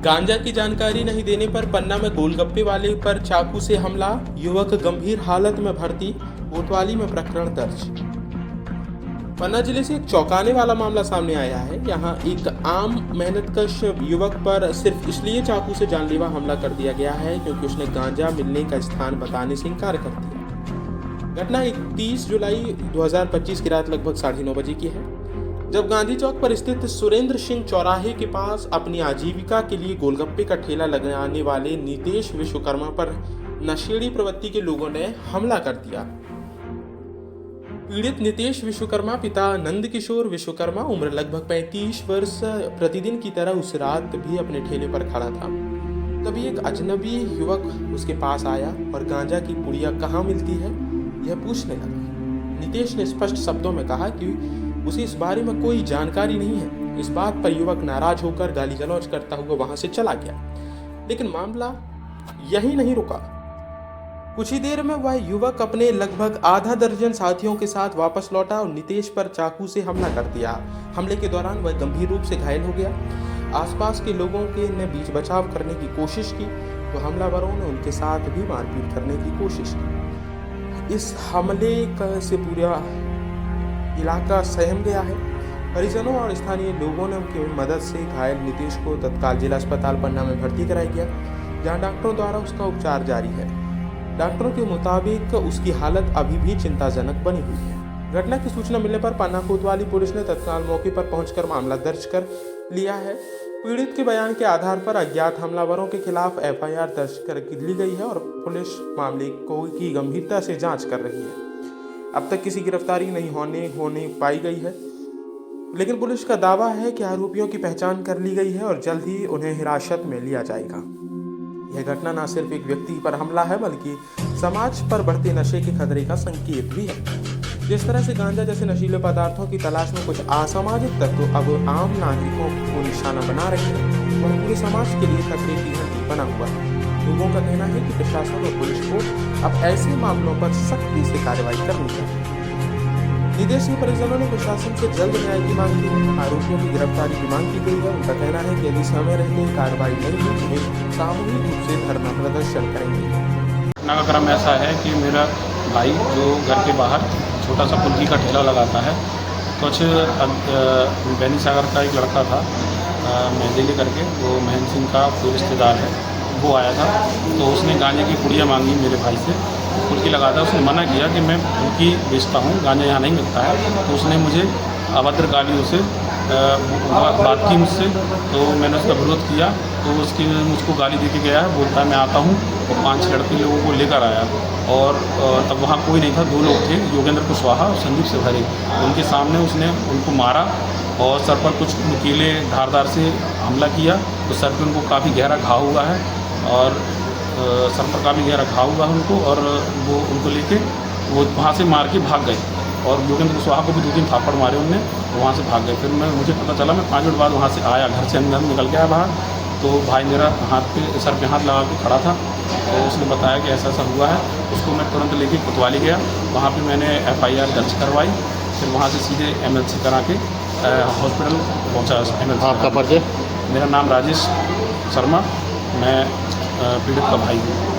गांजा की जानकारी नहीं देने पर पन्ना में गोलगप्पे वाले पर चाकू से हमला, युवक गंभीर हालत में भर्ती, कोतवाली में प्रकरण दर्ज। पन्ना जिले से एक चौंकाने वाला मामला सामने आया है। यहां एक आम मेहनतकश युवक पर सिर्फ इसलिए चाकू से जानलेवा हमला कर दिया गया है क्योंकि उसने गांजा मिलने का स्थान बताने से इनकार कर दिया। घटना 31 जुलाई 2025 की रात लगभग 9:30 बजे की है, जब गांधी चौक पर स्थित सुरेंद्र सिंह चौराहे के पास अपनी आजीविका के लिए गोलगप्पे का ठेला लगाने वाले नितेश विश्वकर्मा पर नशेड़ी प्रवृत्ति के लोगों ने हमला कर दिया। पीड़ित नितेश विश्वकर्मा पिता नंदकिशोर विश्वकर्मा उम्र लगभग 35 वर्ष प्रतिदिन की तरह उस रात भी अपने ठेले पर खड़ा था। तभी एक अजनबी युवक उसके पास आया और गांजा की पुड़िया कहाँ मिलती है यह पूछने लगा। नितेश ने स्पष्ट शब्दों में कहा कि उसे इस बारे में कोई जानकारी नहीं है। इस बात पर युवक नाराज होकर गाली गलौज करता हुआ वहां से चला गया। लेकिन मामला यही नहीं रुका। कुछ ही देर में वह युवक अपने लगभग आधा दर्जन साथियों के साथ वापस लौटा और नितेश पर चाकू से हमला कर दिया। हमले के दौरान वह गंभीर रूप से घायल हो गया। आसपास के लोगों ने बीच बचाव करने की कोशिश की तो हमलावरों ने उनके साथ भी मारपीट करने की कोशिश की। इस हमले से पूरा इलाका सहम गया है। परिजनों और स्थानीय लोगों ने उनकी मदद से घायल नितेश को तत्काल जिला अस्पताल पन्ना में भर्ती कराया गया, जहां डॉक्टरों द्वारा उसका उपचार जारी है। डॉक्टरों के मुताबिक उसकी हालत अभी भी चिंताजनक बनी हुई है। घटना की सूचना मिलने पर पन्ना कोतवाली पुलिस ने तत्काल मौके पर पहुंचकर मामला दर्ज कर लिया है। पीड़ित के बयान के आधार पर अज्ञात हमलावरों के खिलाफ FIR दर्ज कर ली गई है और पुलिस मामले की गंभीरता से जांच कर रही है। अब तक किसी गिरफ्तारी नहीं होने पाई गई है, लेकिन पुलिस का दावा है कि आरोपियों की पहचान कर ली गई है और जल्द ही उन्हें हिरासत में लिया जाएगा। यह घटना न सिर्फ एक व्यक्ति पर हमला है बल्कि समाज पर बढ़ते नशे के खतरे का संकेत भी है। जिस तरह से गांजा जैसे नशीले पदार्थों की तलाश में कुछ असामाजिक तत्व अब आम नागरिकों को निशाना बना रहे हैं और पूरे समाज के लिए खतरे की घंटी बना हुआ है। लोगों का कहना है कि प्रशासन और पुलिस को अब ऐसे मामलों पर सख्ती से कार्रवाई करनी चाहिए। नितेश के परिजनों ने प्रशासन से जल्द न्याय की मांग की है। आरोपियों की गिरफ्तारी की मांग की गई है। उनका कहना है कि यदि समय रहते कार्रवाई नहीं हुई तो वे सामूहिक रूप से धरना प्रदर्शन करेंगे। घटना का क्रम ऐसा है कि मेरा भाई जो घर के बाहर छोटा सा फुल्की का ठेला लगाता है, कुछ बैनी सागर का एक लड़का था मेहंदी करके, वो महेंद्र सिंह का कोई रिश्तेदार है, वो आया था। तो उसने गांजे की पुड़िया मांगी मेरे भाई से, फुल्की लगाता। उसने मना किया कि मैं फुल्की बेचता हूँ, गांजा यहाँ नहीं मिलता है। तो उसने मुझे अभद्र गालियों से बात की मुझसे, तो मैंने उसका विरोध किया। तो मुझको गाली दे के गया, बोलता मैं आता हूँ, और 5 लड़के लोगों को लेकर आया। और तब वहाँ कोई नहीं था, 2 लोग थे, योगेंद्र कुशवाहा और संदीप सिवहरे। उनके सामने उसने उनको मारा और सर पर कुछ नुकीले धारदार से हमला किया। तो सर पर उनको काफ़ी गहरा घाव हुआ है और सर पर काफ़ी गहरा घाव हुआ है उनको, और वो उनको लेके वो वहाँ से मार के भाग गए। और योगेंद्र कुशवाहा को भी 2-3 थापड़ मारे उनने, वहाँ से भाग गए। फिर मुझे पता चला, मैं 5 मिनट बाद वहाँ से आया, घर से अंदर निकल के आया बाहर। तो भाई मेरा सर पे हाथ लगा के खड़ा था। तो उसने बताया कि ऐसा ऐसा हुआ है। उसको मैं तुरंत लेके कोतवाली गया। वहाँ पे मैंने FIR दर्ज करवाई। फिर वहाँ से सीधे MLC करा के हॉस्पिटल पहुँचा। आपका परिचय? मेरा नाम राजेश शर्मा, मैं पीड़ित का भाई हूँ।